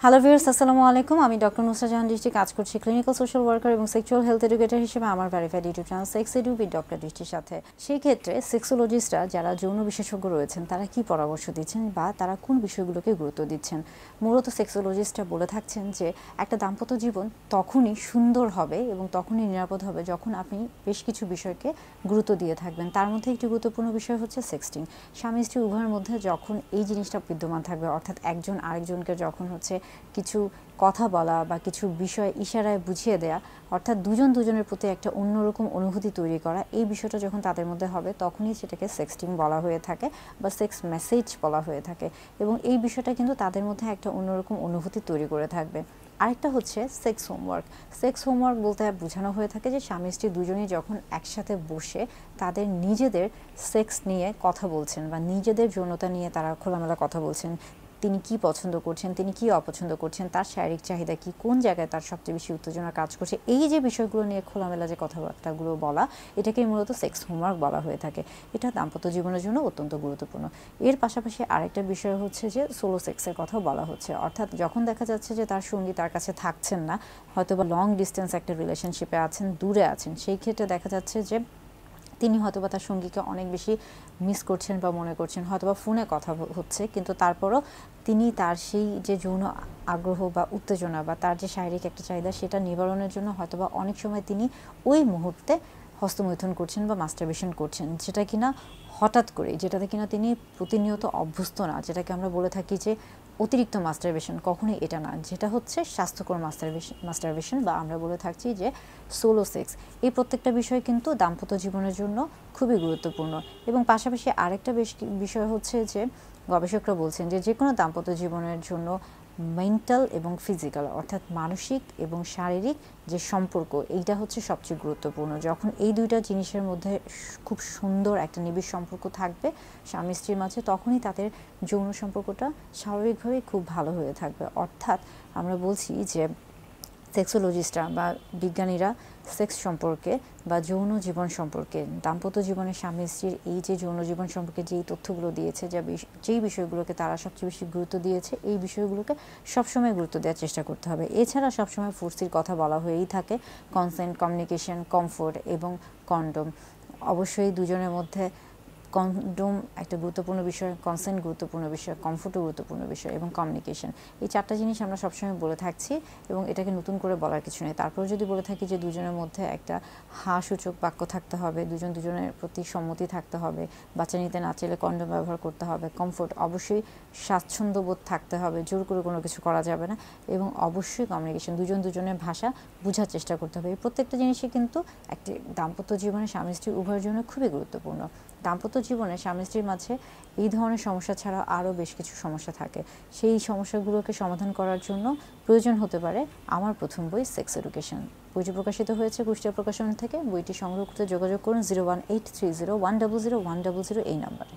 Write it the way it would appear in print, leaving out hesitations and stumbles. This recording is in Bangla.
হ্যালো ভিউয়ার্স, আসসালামু আলাইকুম। আমি ডক্টর নুসরাত জাহান দৃষ্টি কাজ করছি ক্লিনিক্যাল সোশ্যাল ওয়ার্কার এবং সেক্সুয়াল হেলথ এডুকেটর হিসেবে আমার verified YouTube channel sex edu with doctor দৃষ্টির সাথে। সেই ক্ষেত্রে সেক্সোলজিস্টরা যারা যৌন বিশেষজ্ঞ রয়েছেন তারা কি পরামর্শ দিচ্ছেন বা তারা কোন বিষয়গুলোকে গুরুত্ব দিচ্ছেন? মূলত সেক্সোলজিস্টরা বলে থাকছেন যে একটা দাম্পত্য জীবন তখনই সুন্দর হবে এবং তখনই নিরাপদ হবে যখন আপনি বেশ কিছু বিষয়কে গুরুত্ব দিয়ে থাকবেন। তার মধ্যে একটি গুরুত্বপূর্ণ বিষয় হচ্ছে সেক্সটিং। স্বামী স্ত্রী উভয়ের মধ্যে যখন এই জিনিসটা বিদ্যমান থাকবে, অর্থাৎ একজন আরেকজনকে যখন কিছু কথা বলা বা কিছু বিষয় ইশারায় বুঝিয়ে দেয়া, অর্থাৎ দুজন দুজনের প্রতি একটা অন্যরকম অনুভূতি তৈরি করা, এই বিষয়টা যখন তাদের মধ্যে হবে তখনই সেটাকে সেক্সটিং বলা হয়ে থাকে বা সেক্স মেসেজ বলা হয়ে থাকে এবং এই বিষয়টা কিন্তু তাদের মধ্যে একটা অন্যরকম অনুভূতি তৈরি করে থাকবে। আরেকটা হচ্ছে সেক্স হোমওয়ার্ক। সেক্স হোমওয়ার্ক বলতে বোঝানো হয়ে থাকে যে স্বামী স্ত্রী দুজনেই যখন একসাথে বসে তাদের নিজেদের সেক্স নিয়ে কথা বলছেন বা নিজেদের যৌনতা নিয়ে তারা খোলামেলা কথা বলছেন। তিনি কি পছন্দ করছেন, তিনি কি অপছন্দ করছেন, তার শারীরিক চাহিদা কি, কোন জায়গায় তার সবচেয়ে বেশি উত্তেজনা কাজ করছে, এই যে বিষয়গুলো নিয়ে খোলামেলা যে কথাবার্তাগুলো বলা, এটাকেই মূলত সেক্স হোমওয়ার্ক বলা হয়ে থাকে। এটা দাম্পত্য জীবনের জন্য অত্যন্ত গুরুত্বপূর্ণ। এর পাশাপাশি আরেকটা বিষয় হচ্ছে যে সোলো সেক্সের কথাও বলা হচ্ছে, অর্থাৎ যখন দেখা যাচ্ছে যে তার সঙ্গী তার কাছে থাকছেন না, হয়তো বা লং ডিস্টেন্স একটা রিলেশনশিপে আছেন, দূরে আছেন, সেই ক্ষেত্রে দেখা যাচ্ছে যে তিনি হয়তোবা তার সঙ্গীকে অনেক বেশি মিস করছেন বা মনে করছেন, হয়তোবা ফোনে কথা হচ্ছে, কিন্তু তারপরও তিনি তার সেই যে যৌন আগ্রহ বা উত্তেজনা বা তার যে শারীরিক একটা চাহিদা সেটা নিবারণের জন্য হয়তোবা অনেক সময় তিনি ওই মুহূর্তে হস্তমৈথুন করছেন বা মাস্টারবেশন করছেন, যেটা কিনা হঠাৎ করে, যেটাতে কিনা তিনি প্রতিনিয়ত অভ্যস্ত না, যেটাকে আমরা বলে থাকি যে অতিরিক্ত মাস্টারবেশন। কখনোই এটা না, যেটা হচ্ছে স্বাস্থ্যকর মাস্টারবেশন বা আমরা বলে থাকছি যে সোলো সেক্স। এই প্রত্যেকটা বিষয় কিন্তু দাম্পত্য জীবনের জন্য খুবই গুরুত্বপূর্ণ। এবং পাশাপাশি আরেকটা বিষয় হচ্ছে যে গবেষকরা বলছেন যে যে কোনো দাম্পত্য জীবনের জন্য মেন্টাল এবং ফিজিক্যাল, অর্থাৎ মানসিক এবং শারীরিক যে সম্পর্ক, এইটা হচ্ছে সবচেয়ে গুরুত্বপূর্ণ। যখন এই দুইটা জিনিসের মধ্যে খুব সুন্দর একটা নিবিড় সম্পর্ক থাকবে স্বামী স্ত্রীর মাঝে, তখনই তাদের যৌন সম্পর্কটা স্বাভাবিকভাবেই খুব ভালো হয়ে থাকবে। অর্থাৎ আমরা বলছি যে সেক্সোলজিস্টরা বা বিজ্ঞানীরা সেক্স সম্পর্কে বা যৌন জীবন সম্পর্কে, দাম্পত্য জীবনের স্বামী স্ত্রীর এই যে যৌন জীবন সম্পর্কে যেই তথ্যগুলো দিয়েছে, যেই বিষয়গুলোকে তারা সবচেয়ে বেশি গুরুত্ব দিয়েছে, এই বিষয়গুলোকে সবসময় গুরুত্ব দেওয়ার চেষ্টা করতে হবে। এছাড়া সবসময় ফুর্তির কথা বলা হয়েই থাকে, কনসেন্ট, কমিউনিকেশন, কমফোর্ট এবং কন্ডোম। অবশ্যই দুজনের মধ্যে কন্ডোম একটা গুরুত্বপূর্ণ বিষয়, কনসেন্ট গুরুত্বপূর্ণ বিষয়, কমফোর্টও গুরুত্বপূর্ণ বিষয় এবং কমিউনিকেশন। এই চারটা জিনিস আমরা সবসময় বলে থাকছি এবং এটাকে নতুন করে বলার কিছু নেই। তারপরে যদি বলে থাকি যে দুজনের মধ্যে একটা সূচক বাক্য থাকতে হবে, দুজনের প্রতি সম্মতি থাকতে হবে, বাচ্চা নিতে না চাইলে কন্ডোম ব্যবহার করতে হবে, কমফোর্ট, অবশ্যই স্বাচ্ছন্দ্যবোধ থাকতে হবে, জোর করে কোনো কিছু করা যাবে না, এবং অবশ্যই কমিউনিকেশন, দুজনের ভাষা বোঝার চেষ্টা করতে হবে। এই প্রত্যেকটা জিনিসই কিন্তু একটি দাম্পত্য জীবনে স্বামী স্ত্রী উভয়ের জন্য খুবই গুরুত্বপূর্ণ। দাম্পত্য জীবনে স্বামী স্ত্রীর মাঝে এই ধরনের সমস্যা ছাড়া আরও বেশ কিছু সমস্যা থাকে। সেই সমস্যাগুলোকে সমাধান করার জন্য প্রয়োজন হতে পারে আমার প্রথম বই সেক্স এডুকেশন। বইটি প্রকাশিত হয়েছে কুষ্টিয়া প্রকাশন থেকে। বইটি সংগ্রহ করতে যোগাযোগ করুন 01830100100 এই নাম্বারে।